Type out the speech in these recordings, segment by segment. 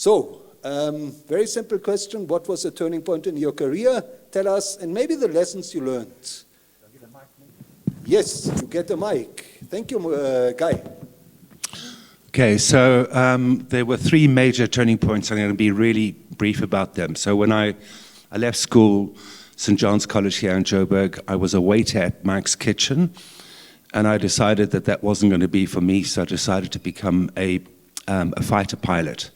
So, very simple question. What was the turning point in your career? Tell us, and maybe the lessons you learned. Yes, you get a mic. Thank you, Guy. Okay, so there were three major turning points. I'm going to be really brief about them. So when I left school, St. John's College here in Joburg, I was a waiter at Mike's Kitchen, and I decided that that wasn't going to be for me, so I decided to become a fighter pilot.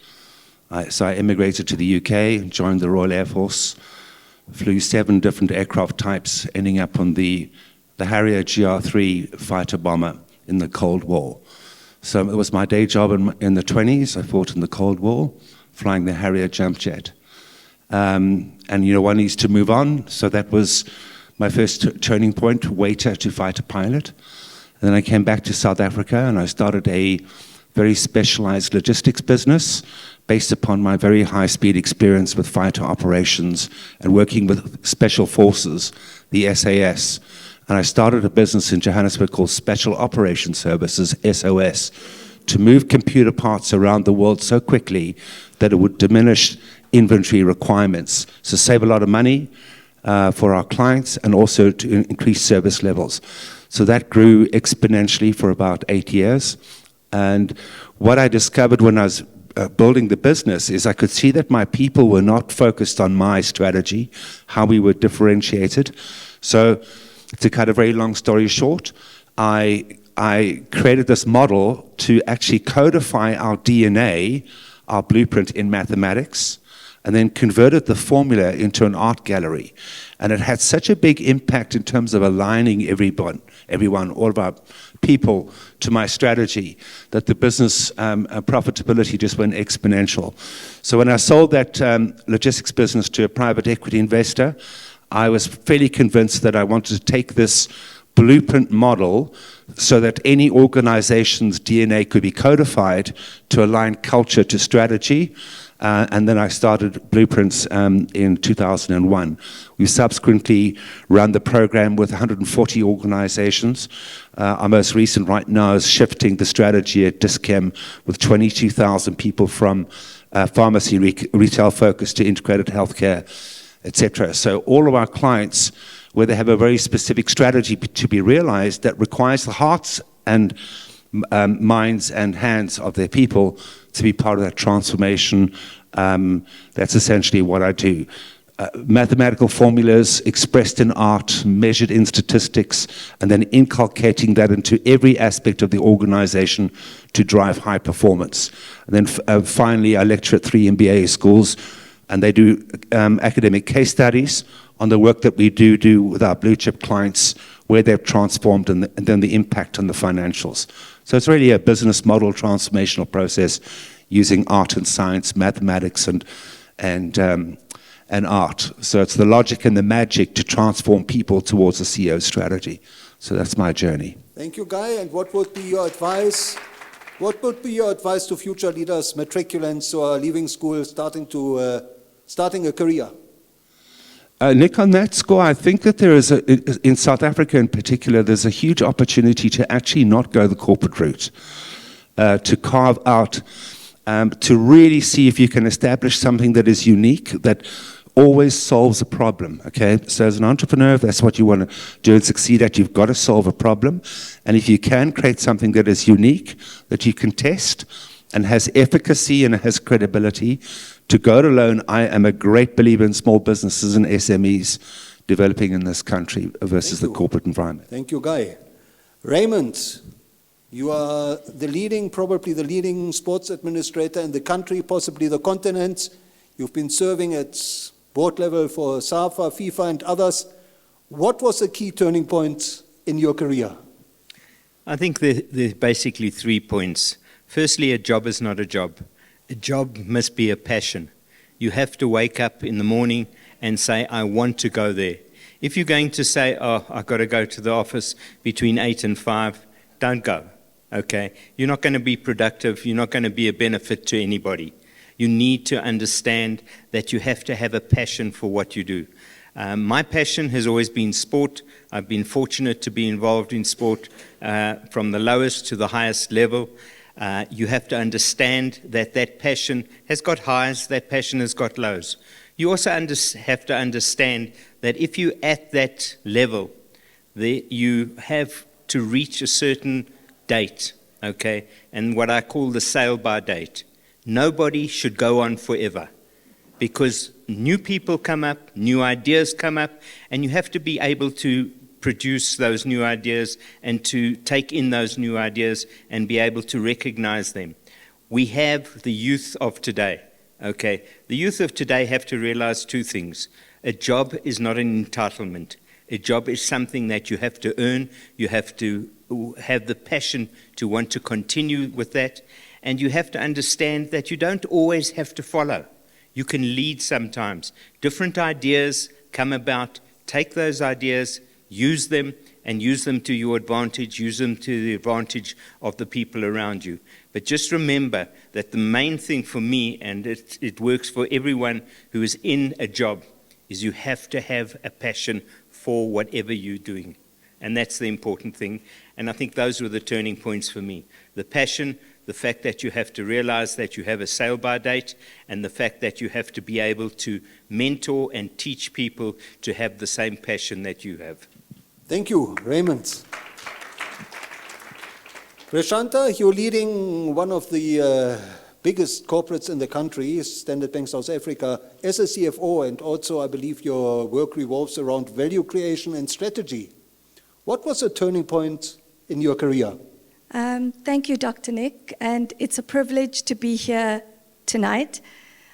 So I immigrated to the UK, joined the Royal Air Force, flew 7 different aircraft types, ending up on the Harrier GR3 fighter bomber in the Cold War. So it was my day job in the 20s. I fought in the Cold War, flying the Harrier jump jet. And you know, one needs to move on. So that was my first turning point, waiter to fighter pilot. And then I came back to South Africa and I started a very specialized logistics business based upon my very high-speed experience with fighter operations and working with special forces, the SAS. And I started a business in Johannesburg called Special Operations Services, SOS, to move computer parts around the world so quickly that it would diminish inventory requirements. So save a lot of money for our clients and also to increase service levels. So that grew exponentially for about 8 years. And what I discovered when I was building the business is I could see that my people were not focused on my strategy, how we were differentiated. So to cut a very long story short, I created this model to actually codify our DNA, our blueprint in mathematics, and then converted the formula into an art gallery. And it had such a big impact in terms of aligning everyone, all of our people to my strategy, that the business profitability just went exponential. So when I sold that logistics business to a private equity investor, I was fairly convinced that I wanted to take this blueprint model so that any organization's DNA could be codified to align culture to strategy. And then I started Blueprints in 2001. We subsequently ran the program with 140 organizations. Our most recent right now is shifting the strategy at Dis-Chem with 22,000 people from pharmacy retail focus to integrated healthcare, etc. So all of our clients, where they have a very specific strategy to be realized that requires the hearts and minds and hands of their people to be part of that transformation. That's essentially what I do. Mathematical formulas expressed in art, measured in statistics, and then inculcating that into every aspect of the organization to drive high performance. And then finally, I lecture at 3 MBA schools, and they do academic case studies on the work that we do with our blue chip clients, where they've transformed and then the impact on the financials. So it's really a business model transformational process using art and science, mathematics and art. So it's the logic and the magic to transform people towards a CEO strategy. So that's my journey. Thank you, Guy. And what would be your advice? What would be your advice to future leaders, matriculants who are leaving school, starting a career? Nick, on that score, I think that there is, in South Africa in particular, there's a huge opportunity to actually not go the corporate route, to carve out, to really see if you can establish something that is unique, that always solves a problem, okay? So as an entrepreneur, if that's what you want to do and succeed at, you've got to solve a problem. And if you can create something that is unique, that you can test, and has efficacy and has credibility, to go it alone, I am a great believer in small businesses and SMEs developing in this country versus the corporate environment. Thank you, Guy. Raymond, you are probably the leading sports administrator in the country, possibly the continent. You've been serving at board level for SAFA, FIFA, and others. What was the key turning point in your career? I think there are basically 3 points. Firstly, a job is not a job. A job must be a passion. You have to wake up in the morning and say, I want to go there. If you're going to say, oh, I've got to go to the office between 8 and 5, don't go, okay? You're not going to be productive. You're not going to be a benefit to anybody. You need to understand that you have to have a passion for what you do. My passion has always been sport. I've been fortunate to be involved in sport from the lowest to the highest level. You have to understand that that passion has got highs, that passion has got lows. You also have to understand that if you're at that level, you have to reach a certain date, okay, and what I call the sail-by date. Nobody should go on forever because new people come up, new ideas come up, and you have to be able to produce those new ideas and to take in those new ideas and be able to recognize them. We have the youth of today, okay? The youth of today have to realize two things. A job is not an entitlement. A job is something that you have to earn. You have to have the passion to want to continue with that. And you have to understand that you don't always have to follow. You can lead sometimes. Different ideas come about. Take those ideas, use them, and use them to your advantage. Use them to the advantage of the people around you. But just remember that the main thing for me, and it works for everyone who is in a job, is you have to have a passion for whatever you're doing. And that's the important thing. And I think those were the turning points for me. The passion, the fact that you have to realize that you have a sail-by date, and the fact that you have to be able to mentor and teach people to have the same passion that you have. Thank you, Raymond. Prashanta, you're leading one of the biggest corporates in the country, Standard Bank South Africa, as a CFO, and also I believe your work revolves around value creation and strategy. What was a turning point in your career? Thank you, Dr. Nick, and it's a privilege to be here tonight.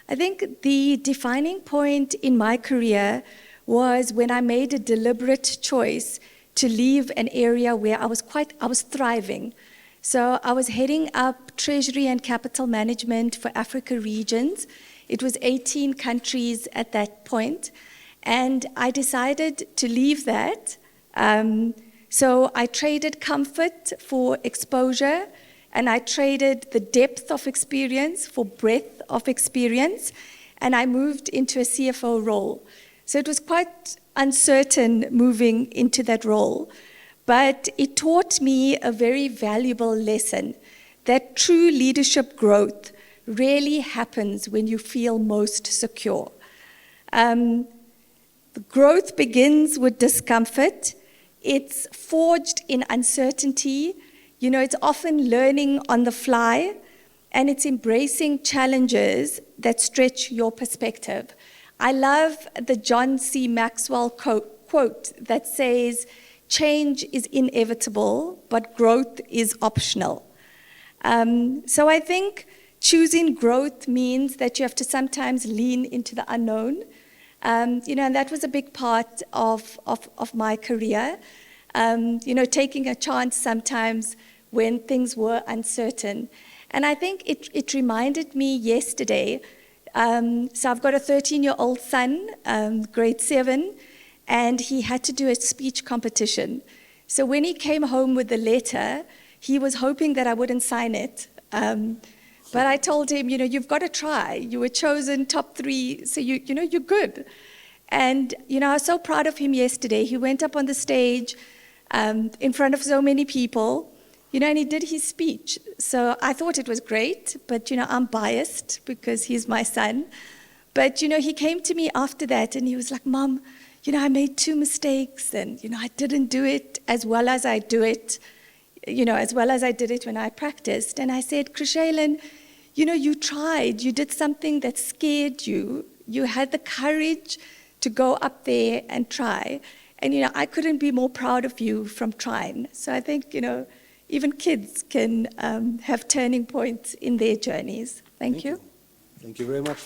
I think the defining point in my career was when I made a deliberate choice to leave an area where I was thriving. So I was heading up Treasury and Capital Management for Africa regions. It was 18 countries at that point, and I decided to leave that. So I traded comfort for exposure, and I traded the depth of experience for breadth of experience, and I moved into a CFO role. So it was quite uncertain moving into that role, but it taught me a very valuable lesson that true leadership growth rarely happens when you feel most secure. The growth begins with discomfort. It's forged in uncertainty. You know, it's often learning on the fly, and it's embracing challenges that stretch your perspective. I love the John C. Maxwell quote that says, "Change is inevitable, but growth is optional." So I think choosing growth means that you have to sometimes lean into the unknown. And that was a big part of my career. Taking a chance sometimes when things were uncertain. And I think it reminded me yesterday. So I've got a 13-year-old son, grade 7, and he had to do a speech competition. So when he came home with the letter, he was hoping that I wouldn't sign it. But I told him, you've got to try. You were chosen top 3, so you're good. And, I was so proud of him yesterday. He went up on the stage in front of so many people, and he did his speech. So I thought it was great, but, I'm biased because he's my son. But, he came to me after that and he was like, "Mom, I made 2 mistakes and, I didn't do it as well as I do it, as well as I did it when I practiced." And I said, "Krishalan, you tried. You did something that scared you. You had the courage to go up there and try. And, I couldn't be more proud of you from trying." So I think, even kids can have turning points in their journeys. Thank you. Thank you very much.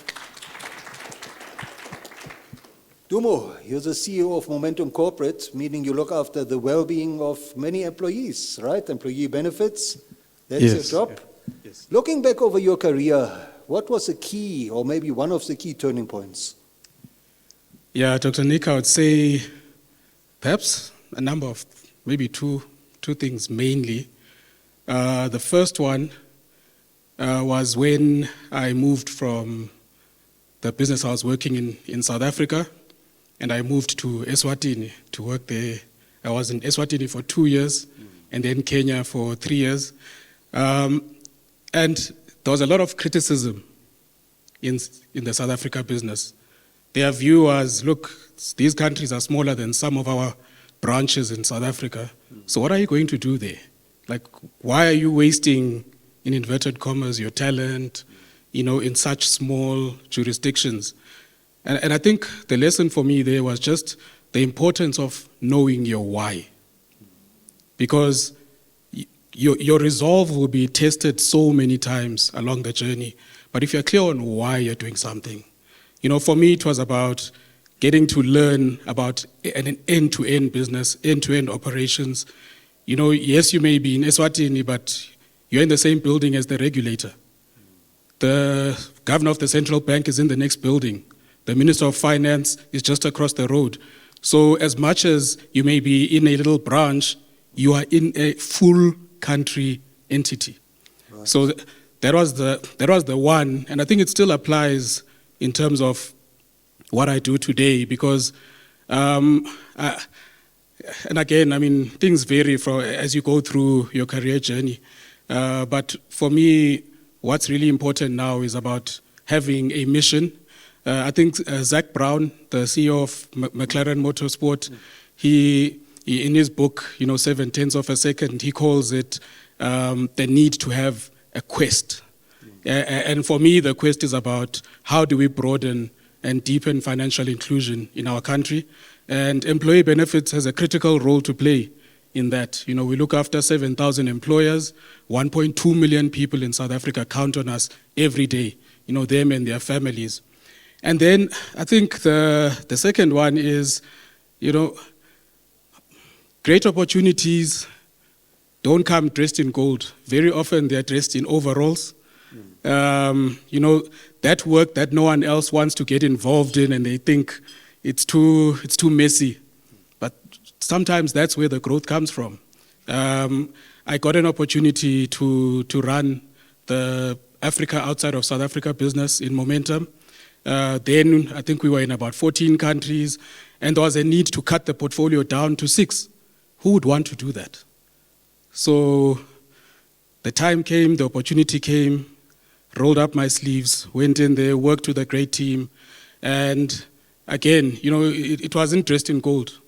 Dumo, you're the CEO of Momentum Corporate, meaning you look after the well-being of many employees, right? Employee benefits, that's your job. Yes. Looking back over your career, what was the key, or maybe one of the key turning points? Yeah, Dr. Nick, I would say perhaps a number of, maybe two things mainly. The first one was when I moved from the business I was working in South Africa, and I moved to Eswatini to work there. I was in Eswatini for 2 years, and then Kenya for 3 years. And there was a lot of criticism in the South Africa business. Their view was, look, these countries are smaller than some of our branches in South Africa. So what are you going to do there? Like, why are you wasting, in inverted commas, your talent, in such small jurisdictions? And I think the lesson for me there was just the importance of knowing your why. Because your resolve will be tested so many times along the journey. But if you're clear on why you're doing something, for me it was about getting to learn about an end-to-end business, end-to-end operations. Yes, you may be in Eswatini, but you're in the same building as the regulator. The governor of the central bank is in the next building. The minister of finance is just across the road. So as much as you may be in a little branch, you are in a full country entity. Right. So that was the one, and I think it still applies in terms of what I do today, because, and again, I mean, things vary as you go through your career journey. But for me, what's really important now is about having a mission. I think Zach Brown, the CEO of McLaren Motorsport, he in his book, 7/10 of a second, he calls it the need to have a quest. And for me, the quest is about how do we broaden and deepen financial inclusion in our country. And employee benefits has a critical role to play in that. We look after 7,000 employers, 1.2 million people in South Africa count on us every day, them and their families. And then I think the second one is, great opportunities don't come dressed in gold. Very often they're dressed in overalls. That work that no one else wants to get involved in, and they think it's too messy. But sometimes that's where the growth comes from. I got an opportunity to run the Africa outside of South Africa business in Momentum. Then I think we were in about 14 countries, and there was a need to cut the portfolio down to 6. Who would want to do that? So the time came, the opportunity came, rolled up my sleeves, went in there, worked with a great team. And again, it wasn't dressed in gold,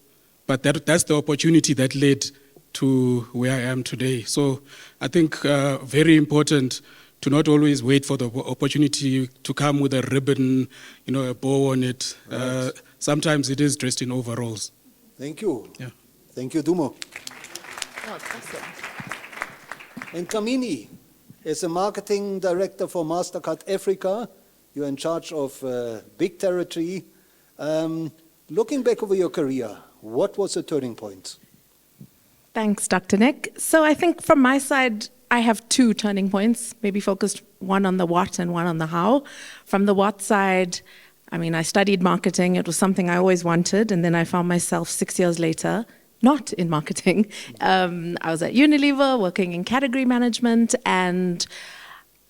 but that's the opportunity that led to where I am today. So I think very important to not always wait for the opportunity to come with a ribbon, a bow on it. Right. Sometimes it is dressed in overalls. Thank you. Yeah. Thank you, Dumo. Oh, awesome. And Kamini, as a marketing director for MasterCard Africa, you're in charge of big territory. Looking back over your career, what was the turning point? Thanks, Dr. Nick. So I think from my side, I have 2 turning points, maybe focused one on the what and one on the how. From the what side, I studied marketing. It was something I always wanted, and then I found myself 6 years later not in marketing. I was at Unilever working in category management, and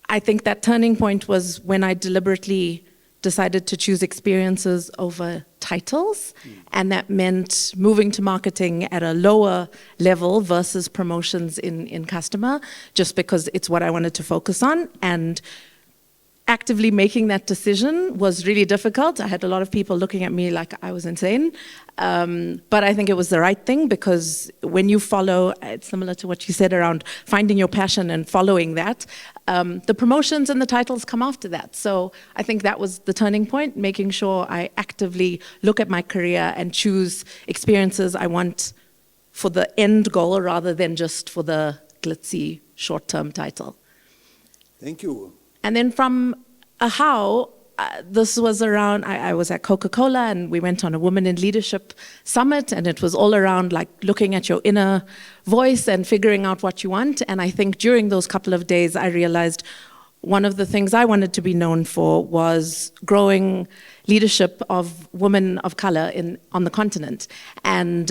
I think that turning point was when I deliberately decided to choose experiences over titles, and that meant moving to marketing at a lower level versus promotions in customer, just because it's what I wanted to focus on. And actively making that decision was really difficult. I had a lot of people looking at me like I was insane. But I think it was the right thing, because when you follow, it's similar to what you said around finding your passion and following that, the promotions and the titles come after that. So I think that was the turning point, making sure I actively look at my career and choose experiences I want for the end goal rather than just for the glitzy short-term title. Thank you. And then from a how, this was around, I was at Coca-Cola and we went on a Women in Leadership Summit, and it was all around like looking at your inner voice and figuring out what you want. And I think during those couple of days, I realized one of the things I wanted to be known for was growing leadership of women of color on the continent. And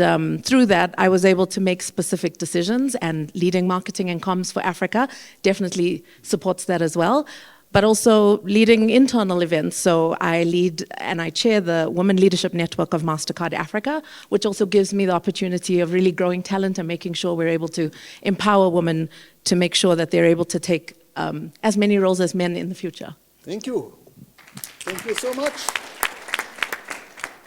through that, I was able to make specific decisions, and leading marketing and comms for Africa definitely supports that as well. But also leading internal events. So I lead and I chair the Women Leadership Network of MasterCard Africa, which also gives me the opportunity of really growing talent and making sure we're able to empower women to make sure that they're able to take as many roles as men in the future. Thank you. Thank you so much.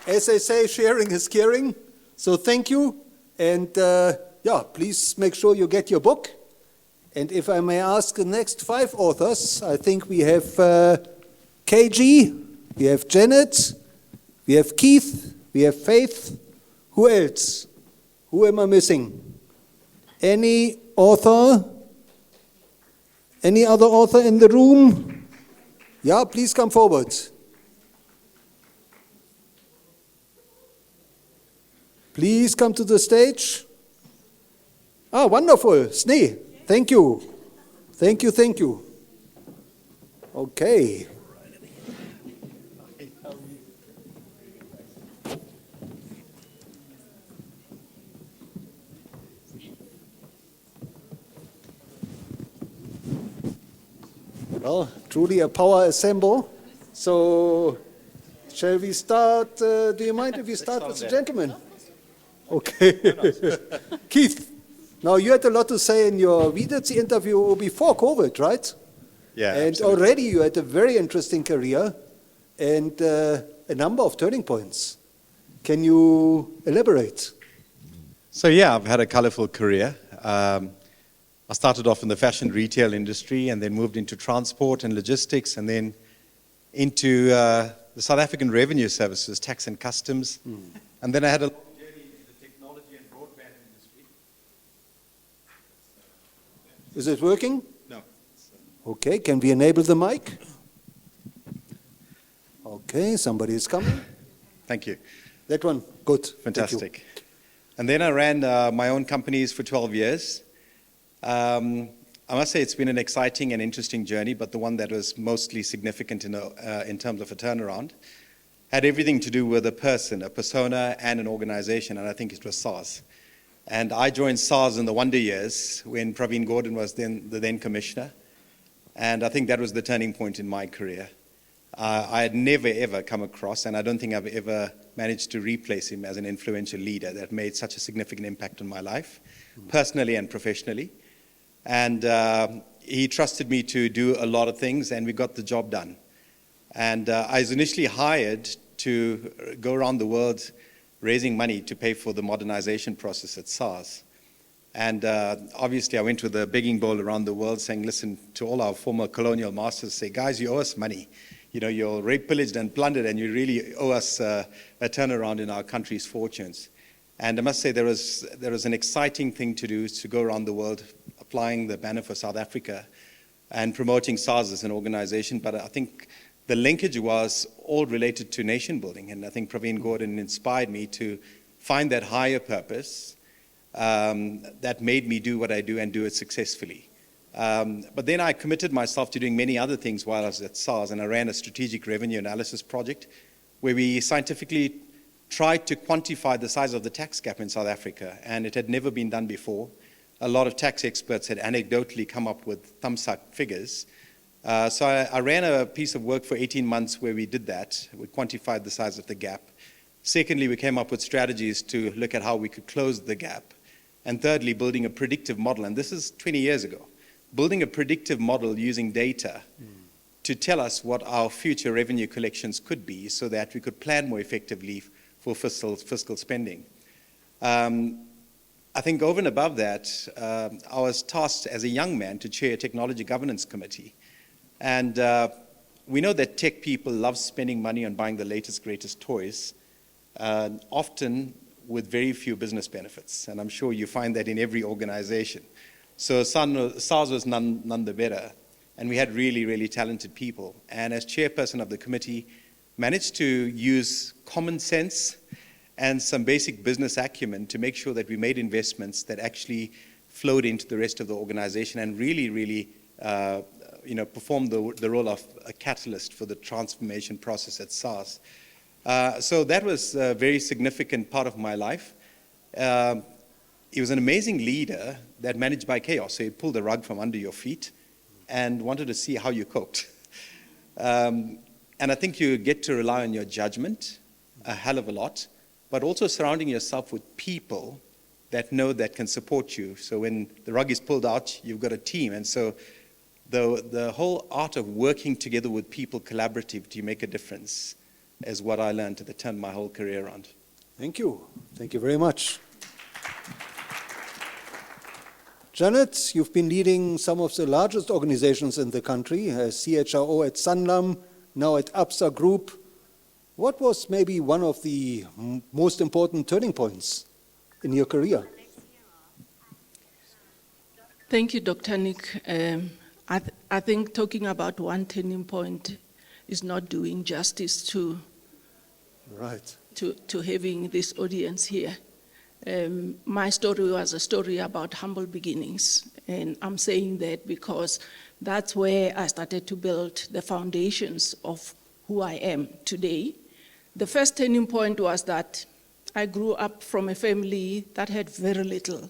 As they say, sharing is caring. So thank you. And please make sure you get your book. And if I may ask the next 5 authors, I think we have KG, we have Janet, we have Keith, we have Faith. Who else? Who am I missing? Any author? Any other author in the room? Yeah, please come forward. Please come to the stage. Ah, wonderful. Sneh, thank you. Thank you, thank you. Okay. Well, truly a power assemble. So, shall we start? Do you mind if we start with the gentleman? Okay. Keith, now you had a lot to say in your, we did the interview before COVID, right? Yeah, And absolutely. already you had a very interesting career and a number of turning points. Can you elaborate? So yeah, I've had a colorful career. I started off in the fashion retail industry and then moved into transport and logistics and then into the South African Revenue Services, tax and customs. And then I had a long journey into the technology and broadband industry. Is it working? No. Okay, can we enable the mic? Okay, somebody is coming. Thank you. That one, good. Thank you. Fantastic. And then I ran my own companies for 12 years. I must say it's been an exciting and interesting journey, but the one that was mostly significant in terms of a turnaround had everything to do with a person, a persona, and an organization, and I think it was SARS. And I joined SARS in the wonder years when Praveen Gordhan was the then commissioner, and I think that was the turning point in my career. I had never, ever come across, and I don't think I've ever managed to replace him as an influential leader that made such a significant impact on my life, personally and professionally. And he trusted me to do a lot of things, and we got the job done. And I was initially hired to go around the world raising money to pay for the modernization process at SARS. And obviously I went with a begging bowl around the world saying, listen, to all our former colonial masters, say, guys, you owe us money. You know, you're raped, pillaged, and plundered, and you really owe us a turnaround in our country's fortunes. And I must say there was an exciting thing to do, is to go around the world applying the banner for South Africa and promoting SARS as an organization. But I think the linkage was all related to nation building. And I think Praveen Gordhan inspired me to find that higher purpose that made me do what I do and do it successfully. But then I committed myself to doing many other things while I was at SARS, and I ran a strategic revenue analysis project where we scientifically tried to quantify the size of the tax gap in South Africa, and it had never been done before. A lot of tax experts had anecdotally come up with thumbs-up figures. So I ran a piece of work for 18 months where we did that. We quantified the size of the gap. Secondly, we came up with strategies to look at how we could close the gap. And thirdly, building a predictive model, and this is 20 years ago. Building a predictive model using data to tell us what our future revenue collections could be so that we could plan more effectively for fiscal spending. I think over and above that, I was tasked as a young man to chair a technology governance committee. And we know that tech people love spending money on buying the latest, greatest toys, often with very few business benefits. And I'm sure you find that in every organization. So SARS was none the better. And we had really, really talented people. And as chairperson of the committee, managed to use common sense and some basic business acumen to make sure that we made investments that actually flowed into the rest of the organization and really, really performed the role of a catalyst for the transformation process at SARS. So that was a very significant part of my life. He was an amazing leader that managed by chaos. So he pulled the rug from under your feet and wanted to see how you coped. And I think you get to rely on your judgment a hell of a lot, but also surrounding yourself with people that know that can support you. So when the rug is pulled out, you've got a team. And so the whole art of working together with people collaborative to make a difference is what I learned that turned my whole career around. Thank you. Thank you very much. Janet, you've been leading some of the largest organizations in the country, as CHRO at Sanlam, now at Absa Group. What was maybe one of the most important turning points in your career? Thank you, Dr. Nick. I think talking about one turning point is not doing justice to Right. to having this audience here. My story was a story about humble beginnings, and I'm saying that because that's where I started to build the foundations of who I am today. The first turning point was that I grew up from a family that had very little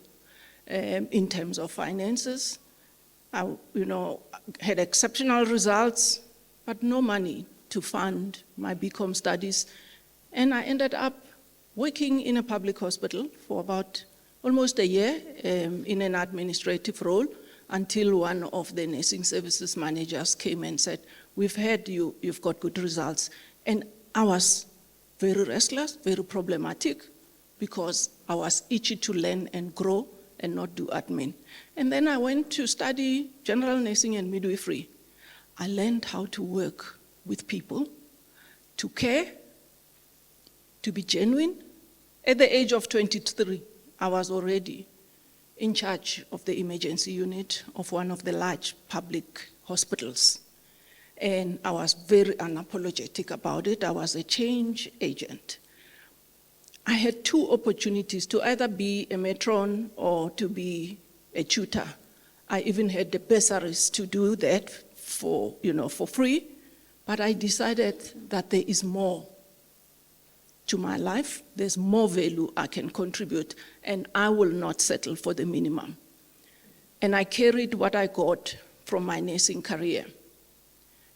in terms of finances. I, had exceptional results, but no money to fund my BCom studies, and I ended up working in a public hospital for about almost a year in an administrative role until one of the nursing services managers came and said, "We've heard you've got good results." And I was very restless, very problematic, because I was itchy to learn and grow and not do admin. And then I went to study general nursing and midwifery. I learned how to work with people, to care, to be genuine. At the age of 23, I was already in charge of the emergency unit of one of the large public hospitals. And I was very unapologetic about it. I was a change agent. I had two opportunities to either be a matron or to be a tutor. I even had the bursaries to do that for free, but I decided that there is more to my life. There's more value I can contribute, and I will not settle for the minimum. And I carried what I got from my nursing career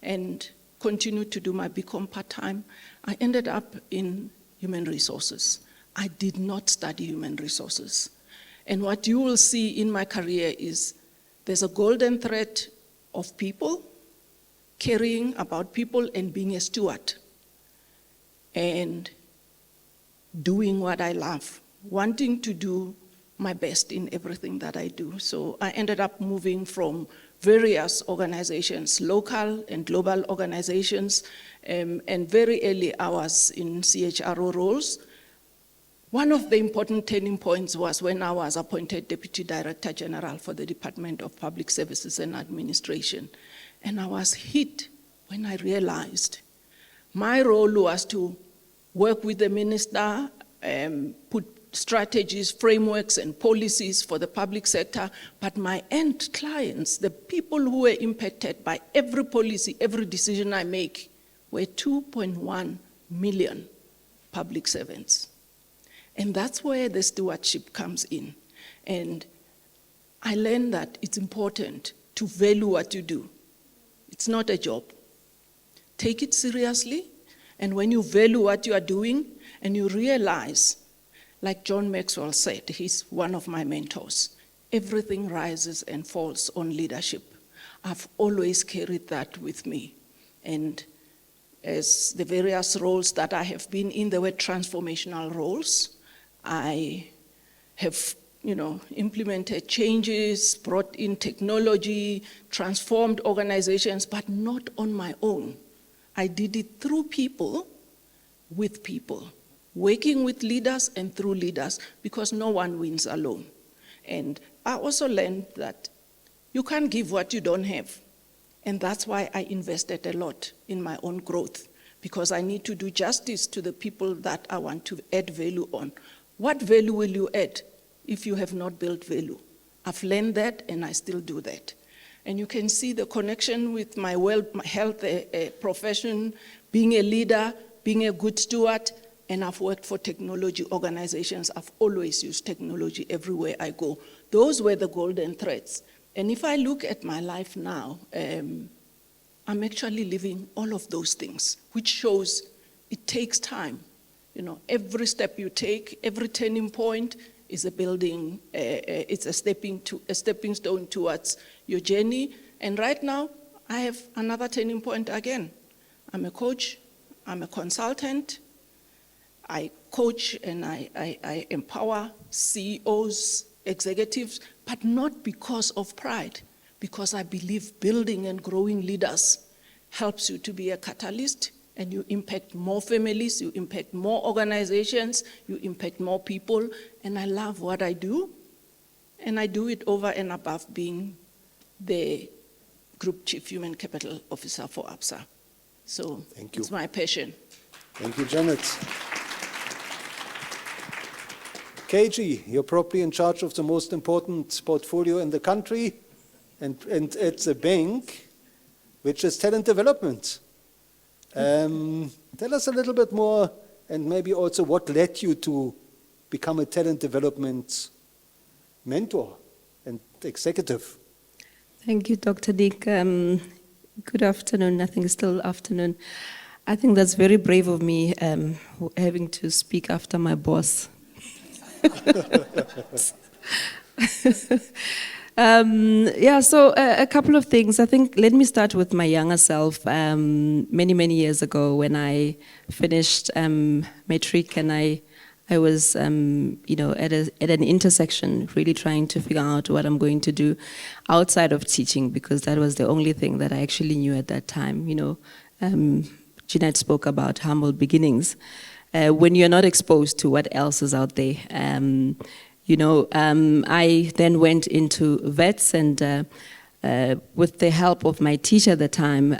and continued to do my BCom part-time. I ended up in human resources. I did not study human resources. And what you will see in my career is there's a golden thread of people, caring about people and being a steward, and doing what I love, wanting to do my best in everything that I do. So I ended up moving from various organizations, local and global organizations, and very early I was in CHRO roles. One of the important turning points was when I was appointed Deputy Director General for the Department of Public Services and Administration. And I was hit when I realized my role was to work with the minister, put strategies, frameworks, and policies for the public sector, but my end clients, the people who were impacted by every policy, every decision I make, were 2.1 million public servants. And that's where the stewardship comes in. And I learned that it's important to value what you do. It's not a job. Take it seriously, and when you value what you are doing and you realize, like John Maxwell said, he's one of my mentors, everything rises and falls on leadership. I've always carried that with me. And as the various roles that I have been in, there were transformational roles. I have, implemented changes, brought in technology, transformed organizations, but not on my own. I did it through people, with people, working with leaders and through leaders, because no one wins alone. And I also learned that you can't give what you don't have. And that's why I invested a lot in my own growth, because I need to do justice to the people that I want to add value on. What value will you add if you have not built value? I've learned that, and I still do that. And you can see the connection with my health profession, being a leader, being a good steward, and I've worked for technology organizations. I've always used technology everywhere I go. Those were the golden threads. And if I look at my life now, I'm actually living all of those things, which shows it takes time. Every step you take, every turning point is a building, it's a stepping stone towards your journey, And right now, I have another turning point again. I'm a coach, I'm a consultant, I coach and I empower CEOs, executives, but not because of pride, because I believe building and growing leaders helps you to be a catalyst, and you impact more families, you impact more organizations, you impact more people, and I love what I do, and I do it over and above being the Group Chief Human Capital Officer for ABSA. So Thank you. it's my passion. Thank you, Janet. KG, you're probably in charge of the most important portfolio in the country and at the bank, which is talent development. Tell us a little bit more, and maybe also what led you to become a talent development mentor and executive. Thank you, Dr. Dick. Good afternoon. I think it's still afternoon. I think that's very brave of me, having to speak after my boss. So a couple of things. I think, let me start with my younger self. Many, many years ago when I finished matric, and I was, at an intersection, really trying to figure out what I'm going to do outside of teaching, because that was the only thing that I actually knew at that time. Jeanette spoke about humble beginnings. When you're not exposed to what else is out there. I then went into vets, and with the help of my teacher at the time,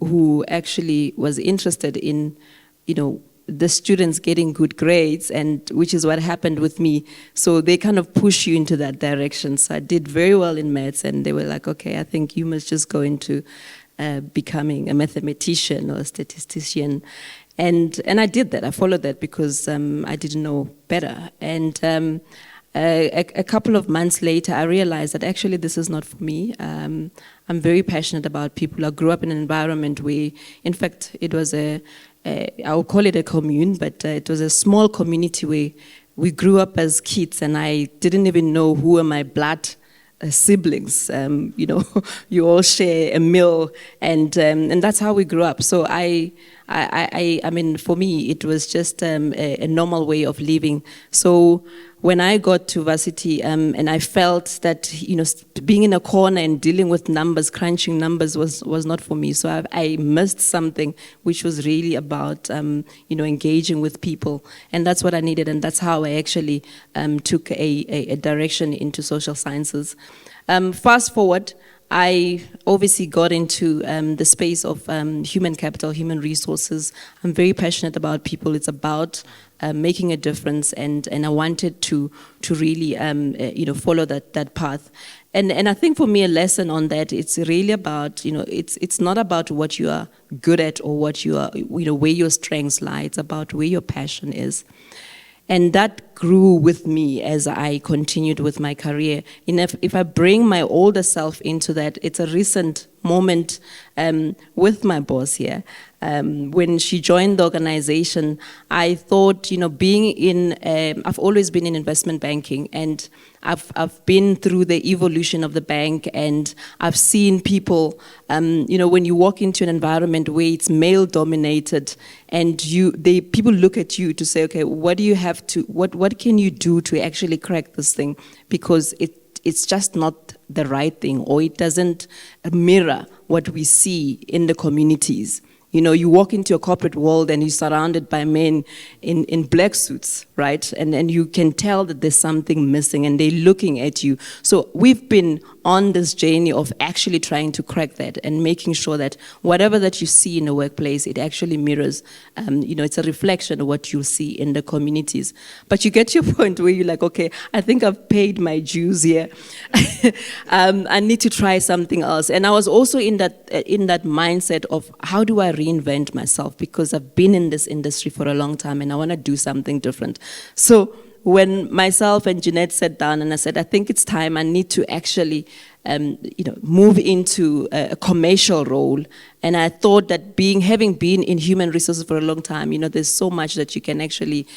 who actually was interested in, the students getting good grades, and which is what happened with me. So they kind of push you into that direction. So I did very well in maths, and they were like, okay, I think you must just go into becoming a mathematician or a statistician. And I did that. I followed that because I didn't know better. And a couple of months later, I realized that actually this is not for me. I'm very passionate about people. I grew up in an environment where, in fact, it was I would call it a commune, but it was a small community where we grew up as kids, and I didn't even know who were my blood siblings. You all share a meal, and that's how we grew up. So I mean, for me, it was just a normal way of living. So when I got to varsity, and I felt that, being in a corner and dealing with numbers, crunching numbers was not for me. So I missed something which was really about, engaging with people. And that's what I needed. And that's how I actually took a direction into social sciences. Fast forward, I obviously got into the space of human capital, human resources. I'm very passionate about people. It's about making a difference, and I wanted to really follow that path. And I think for me, a lesson on that, it's really about, it's not about what you are good at or what you are, where your strengths lie. It's about where your passion is. And that grew with me as I continued with my career. And if I bring my older self into that, it's a recent moment with my boss here. When she joined the organization, I thought, being in, I've always been in investment banking, and I've been through the evolution of the bank, and I've seen people, when you walk into an environment where it's male dominated, and people look at you to say, okay, what do you have to, what can you do to actually crack this thing? Because it's just not the right thing, or it doesn't mirror what we see in the communities. You walk into a corporate world and you're surrounded by men in black suits, right? And you can tell that there's something missing, and they're looking at you. So we've been on this journey of actually trying to crack that and making sure that whatever that you see in the workplace, it actually mirrors, it's a reflection of what you see in the communities. But you get to a point where you're like, okay, I think I've paid my dues here. I need to try something else. And I was also in that mindset of, how do I reinvent myself? Because I've been in this industry for a long time, and I want to do something different. So when myself and Jeanette sat down, and I said, I think it's time, I need to actually move into a commercial role. And I thought that having been in human resources for a long time, there's so much that you can actually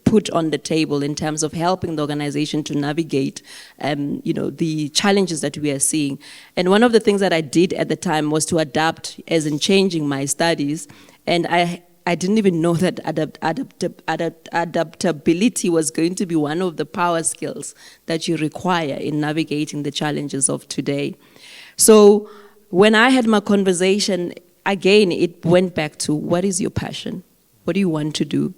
put on the table in terms of helping the organization to navigate, the challenges that we are seeing. And one of the things that I did at the time was to adapt, as in changing my studies, and I didn't even know that adaptability was going to be one of the power skills that you require in navigating the challenges of today. So when I had my conversation, again, it went back to, what is your passion? What do you want to do?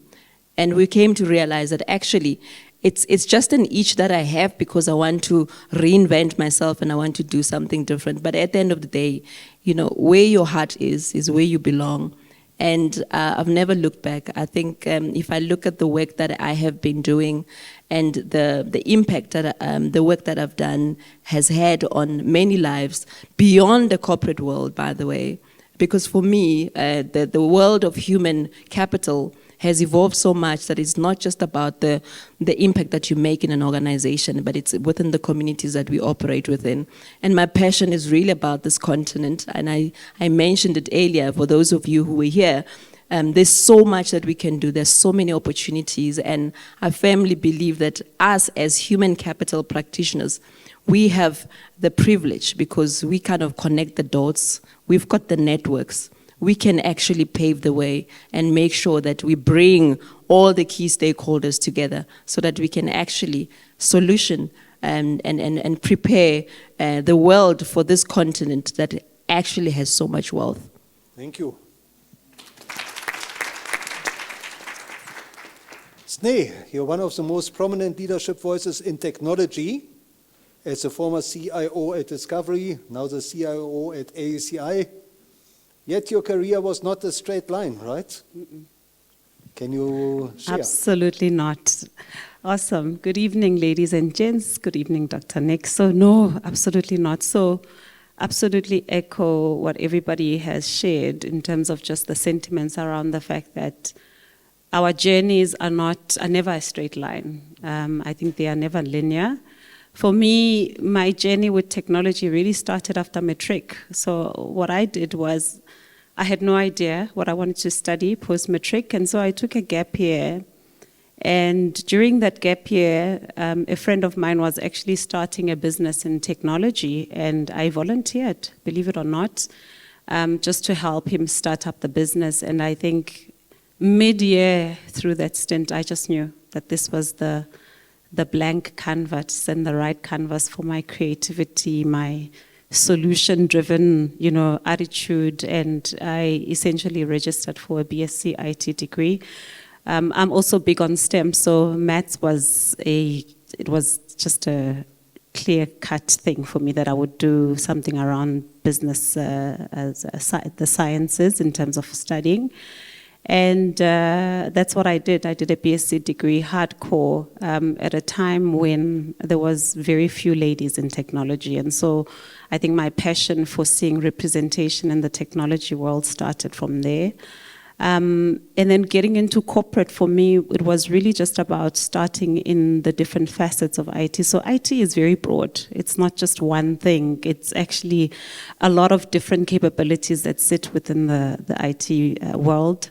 And we came to realize that actually it's just an itch that I have because I want to reinvent myself and I want to do something different. But at the end of the day, where your heart is where you belong. And I've never looked back. I think if I look at the work that I have been doing and the impact that the work that I've done has had on many lives, beyond the corporate world, by the way, because for me, the world of human capital has evolved so much that it's not just about the impact that you make in an organization, but it's within the communities that we operate within. And my passion is really about this continent, and I mentioned it earlier for those of you who were here. There's so much that we can do. There's so many opportunities, and I firmly believe that us as human capital practitioners, we have the privilege because we kind of connect the dots. We've got the networks. We can actually pave the way and make sure that we bring all the key stakeholders together so that we can actually solution and prepare the world for this continent that actually has so much wealth. Thank you. Sneh, you're one of the most prominent leadership voices in technology. As a former CIO at Discovery, now the CIO at AECI. Yet your career was not a straight line, right? Mm-mm. Can you share? Absolutely not. Awesome. Good evening, ladies and gents. Good evening, Dr. Nick. So no, absolutely not. So absolutely echo what everybody has shared in terms of just the sentiments around the fact that our journeys are never a straight line. I think they are never linear. For me, my journey with technology really started after matric. So what I did was, I had no idea what I wanted to study post-matric, and so I took a gap year. And during that gap year, a friend of mine was actually starting a business in technology, and I volunteered, believe it or not, just to help him start up the business. And I think mid-year through that stint, I just knew that this was the blank canvas and the right canvas for my creativity, my solution-driven, attitude, and I essentially registered for a BSc IT degree. I'm also big on STEM, so maths was just a clear-cut thing for me that I would do something around business as the sciences in terms of studying. And that's what I did. I did a BSc degree, hardcore, at a time when there was very few ladies in technology. And so I think my passion for seeing representation in the technology world started from there. And then getting into corporate, for me, it was really just about starting in the different facets of IT. So IT is very broad. It's not just one thing. It's actually a lot of different capabilities that sit within the IT world.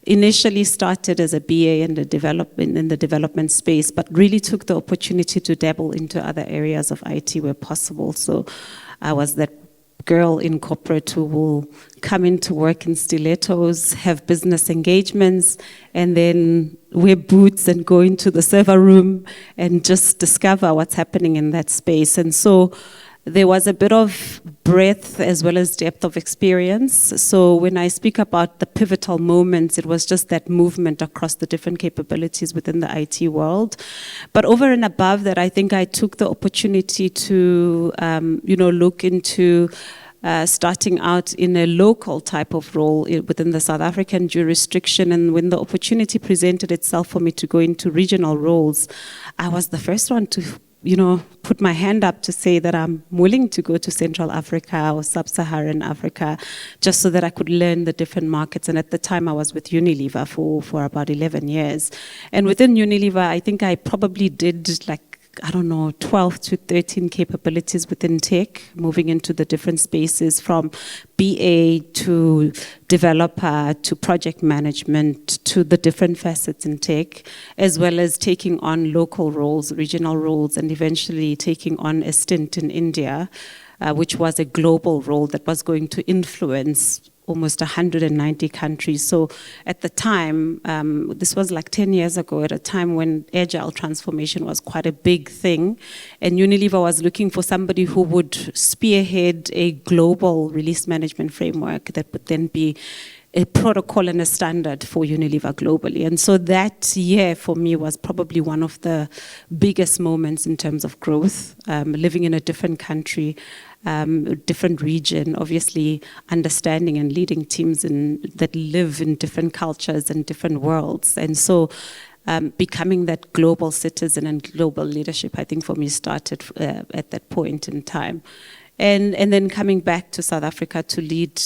Initially started as a BA in the development space, but really took the opportunity to dabble into other areas of IT where possible. So I was that girl in corporate who will come into work in stilettos, have business engagements, and then wear boots and go into the server room and just discover what's happening in that space. And so there was a bit of breadth as well as depth of experience. So when I speak about the pivotal moments, it was just that movement across the different capabilities within the IT world. But over and above that, I think I took the opportunity to, look into starting out in a local type of role within the South African jurisdiction. And when the opportunity presented itself for me to go into regional roles, I was the first one to put my hand up to say that I'm willing to go to Central Africa or Sub-Saharan Africa just so that I could learn the different markets. And at the time I was with Unilever for about 11 years. And within Unilever, I think I probably did like I don't know, 12 to 13 capabilities within tech, moving into the different spaces from BA to developer to project management to the different facets in tech, as well as taking on local roles, regional roles, and eventually taking on a stint in India, which was a global role that was going to influence almost 190 countries. So at the time, this was like 10 years ago, at a time when agile transformation was quite a big thing, and Unilever was looking for somebody who would spearhead a global release management framework that would then be a protocol and a standard for Unilever globally. And so that year for me was probably one of the biggest moments in terms of growth, living in a different country, different region, obviously understanding and leading teams that live in different cultures and different worlds. And so becoming that global citizen and global leadership, I think for me started at that point in time. And then coming back to South Africa to lead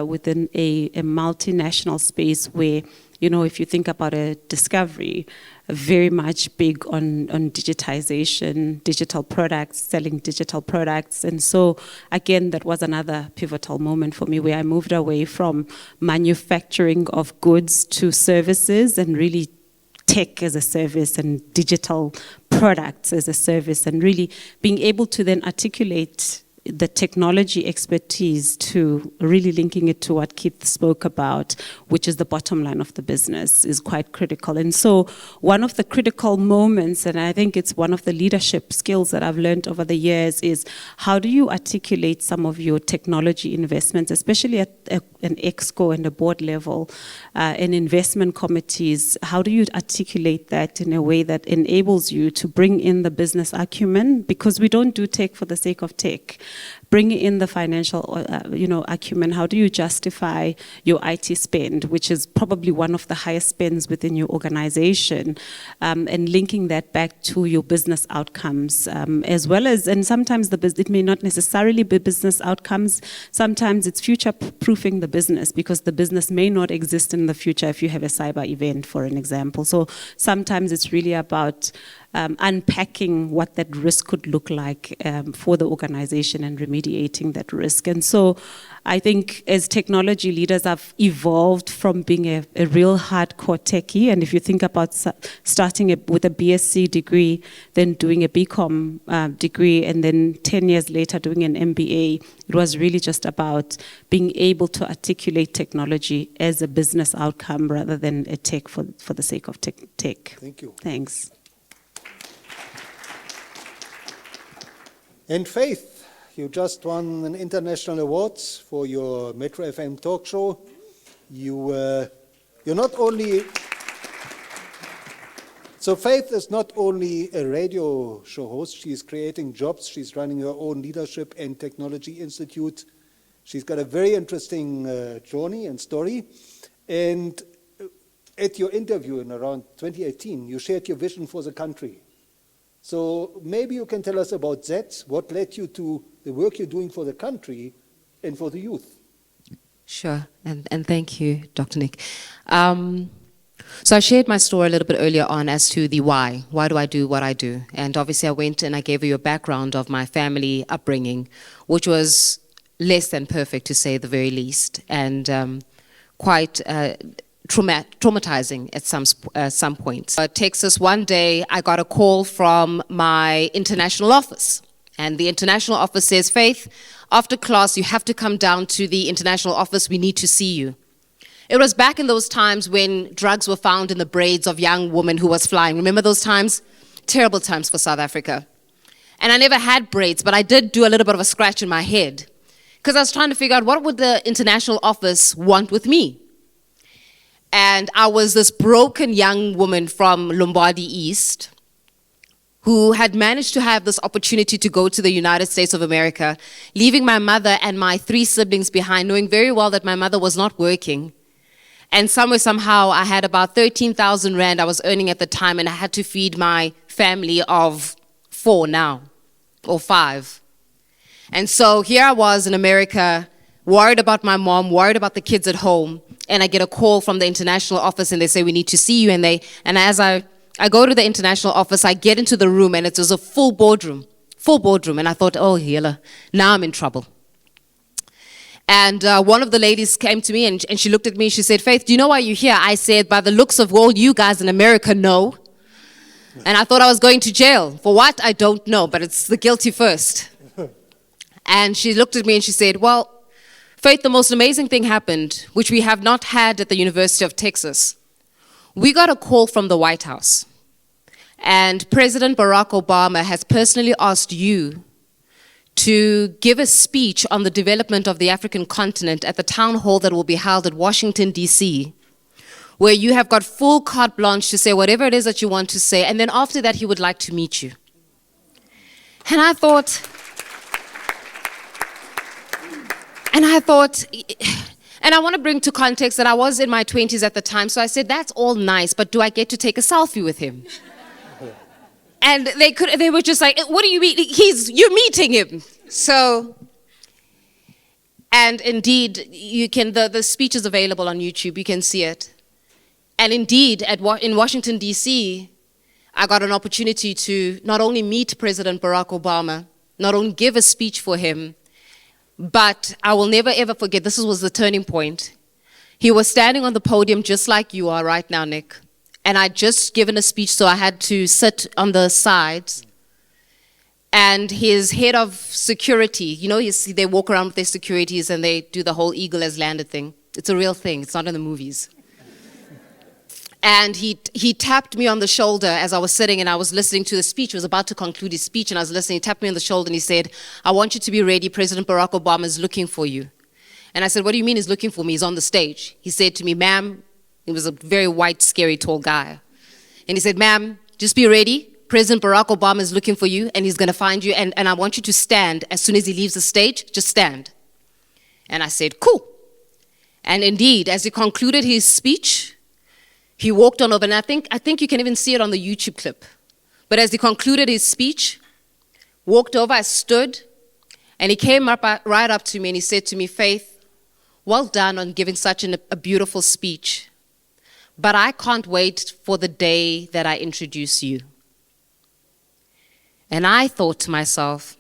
within a multinational space where, you know, if you think about a Discovery, very much big on digitization, digital products, selling digital products. And so, again, that was another pivotal moment for me where I moved away from manufacturing of goods to services and really tech as a service and digital products as a service, and really being able to then articulate the technology expertise to really linking it to what Keith spoke about, which is the bottom line of the business, is quite critical. And so one of the critical moments, and I think it's one of the leadership skills that I've learned over the years, is how do you articulate some of your technology investments, especially at an ExCo and a board level, and investment committees. How do you articulate that in a way that enables you to bring in the business acumen? Because we don't do tech for the sake of tech. Bring in the financial, acumen. How do you justify your IT spend, which is probably one of the highest spends within your organization, and linking that back to your business outcomes, as well as, and sometimes it may not necessarily be business outcomes. Sometimes it's future-proofing the business, because the business may not exist in the future if you have a cyber event, for an example. So sometimes it's really about unpacking what that risk could look like for the organization and remediating that risk. And so I think as technology leaders, I've evolved from being a real hardcore techie. And if you think about starting with a BSc degree, then doing a BCom degree, and then 10 years later doing an MBA, it was really just about being able to articulate technology as a business outcome rather than a tech for the sake of tech. Thank you. Thanks. And Faith, you just won an international award for your Metro FM talk show. You're not only... So Faith is not only a radio show host, she's creating jobs, she's running her own leadership and technology institute. She's got a very interesting journey and story. And at your interview in around 2018, you shared your vision for the country. So maybe you can tell us about that, what led you to the work you're doing for the country and for the youth. Sure, and thank you, Dr. Nick. So I shared my story a little bit earlier on as to the why. Why do I do what I do? And obviously I went and I gave you a background of my family upbringing, which was less than perfect, to say the very least, and quite... traumatizing at some points. Texas, one day I got a call from my international office, and the international office says, Faith, after class you have to come down to the international office, we need to see you. It was back in those times when drugs were found in the braids of young women who was flying. Remember those times? Terrible times for South Africa. And I never had braids, but I did do a little bit of a scratch in my head, because I was trying to figure out what would the international office want with me. And I was this broken young woman from Lombardy East who had managed to have this opportunity to go to the United States of America, leaving my mother and my 3 siblings behind, knowing very well that my mother was not working. And somehow, I had about 13,000 Rand I was earning at the time, and I had to feed my family of 4 now, or 5. And so here I was in America, worried about my mom, worried about the kids at home, and I get a call from the international office and they say, we need to see you. And as I I go to the international office, I get into the room, and it was a full boardroom. And I thought, oh, Hela, now I'm in trouble. And one of the ladies came to me and she looked at me, she said, Faith, do you know why you're here? I said, by the looks of all you guys in America, no. And I thought I was going to jail. For what? I don't know, but it's the guilty first. And she looked at me and she said, well, Faith, the most amazing thing happened, which we have not had at the University of Texas. We got a call from the White House. And President Barack Obama has personally asked you to give a speech on the development of the African continent at the town hall that will be held at Washington, D.C., where you have got full carte blanche to say whatever it is that you want to say, and then after that he would like to meet you. And I thought, and I want to bring to context that I was in my 20s at the time, so I said, that's all nice, but do I get to take a selfie with him? And they were just like, what do you mean? You're meeting him. So, and indeed, the speech is available on YouTube, you can see it. And indeed, in Washington, D.C., I got an opportunity to not only meet President Barack Obama, not only give a speech for him, but I will never ever forget, this was the turning point. He was standing on the podium just like you are right now, Nick. And I'd just given a speech, so I had to sit on the sides. And his head of security, you know, you see they walk around with their securities and they do the whole eagle has landed thing. It's a real thing, it's not in the movies. And he tapped me on the shoulder as I was sitting and I was listening to the speech. He was about to conclude his speech and I was listening. He tapped me on the shoulder and he said, I want you to be ready. President Barack Obama is looking for you. And I said, what do you mean he's looking for me? He's on the stage. He said to me, ma'am, he was a very white, scary, tall guy. And he said, ma'am, just be ready. President Barack Obama is looking for you and he's going to find you. And I want you to stand as soon as he leaves the stage. Just stand. And I said, cool. And indeed, as he concluded his speech, he walked on over. And I think you can even see it on the YouTube clip. But as he concluded his speech, walked over, I stood, and he came right up to me and he said to me, Faith, well done on giving such a beautiful speech. But I can't wait for the day that I introduce you. And I thought to myself,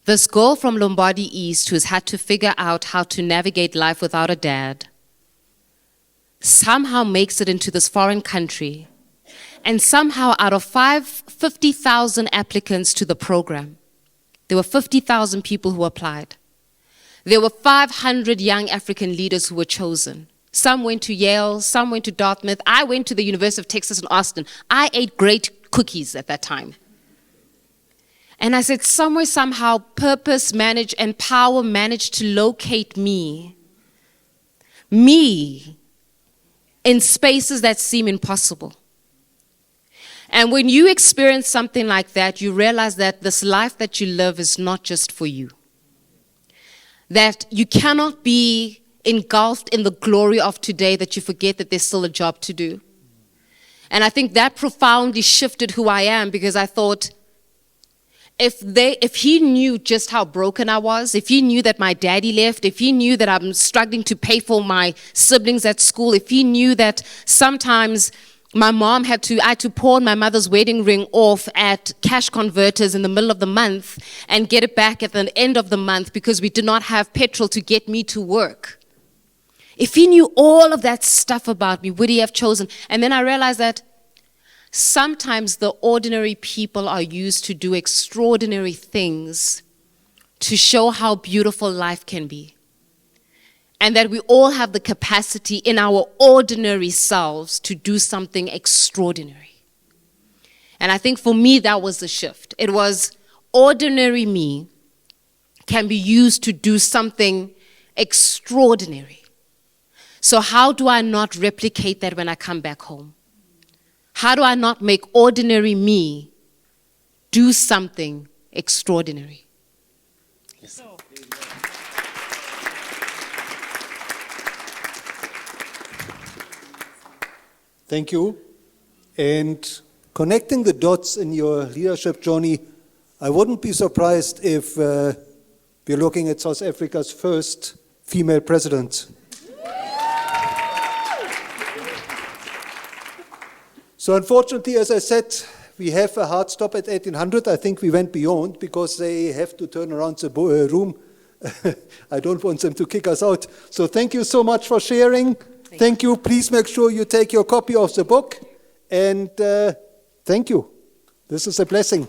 this girl from Lombardy East who's had to figure out how to navigate life without a dad somehow makes it into this foreign country, and somehow out of 50,000 applicants to the program, there were 50,000 people who applied. There were 500 young African leaders who were chosen. Some went to Yale, some went to Dartmouth. I went to the University of Texas in Austin. I ate great cookies at that time. And I said, somewhere, somehow, purpose managed and power managed to locate me in spaces that seem impossible. And when you experience something like that, you realize that this life that you live is not just for you. That you cannot be engulfed in the glory of today, that you forget that there's still a job to do. And I think that profoundly shifted who I am, because I thought, if he knew just how broken I was, if he knew that my daddy left, if he knew that I'm struggling to pay for my siblings at school, if he knew that sometimes my mom I had to pawn my mother's wedding ring off at cash converters in the middle of the month and get it back at the end of the month because we did not have petrol to get me to work. If he knew all of that stuff about me, would he have chosen? And then I realized that sometimes the ordinary people are used to do extraordinary things to show how beautiful life can be. And that we all have the capacity in our ordinary selves to do something extraordinary. And I think for me, that was the shift. It was ordinary me can be used to do something extraordinary. So how do I not replicate that when I come back home? How do I not make ordinary me do something extraordinary? Yes. Thank you. And connecting the dots in your leadership journey, I wouldn't be surprised if we're looking at South Africa's first female president. So unfortunately, as I said, we have a hard stop at 1800. I think we went beyond because they have to turn around the room. I don't want them to kick us out. So thank you so much for sharing. Thank you. Please make sure you take your copy of the book. And thank you. This is a blessing.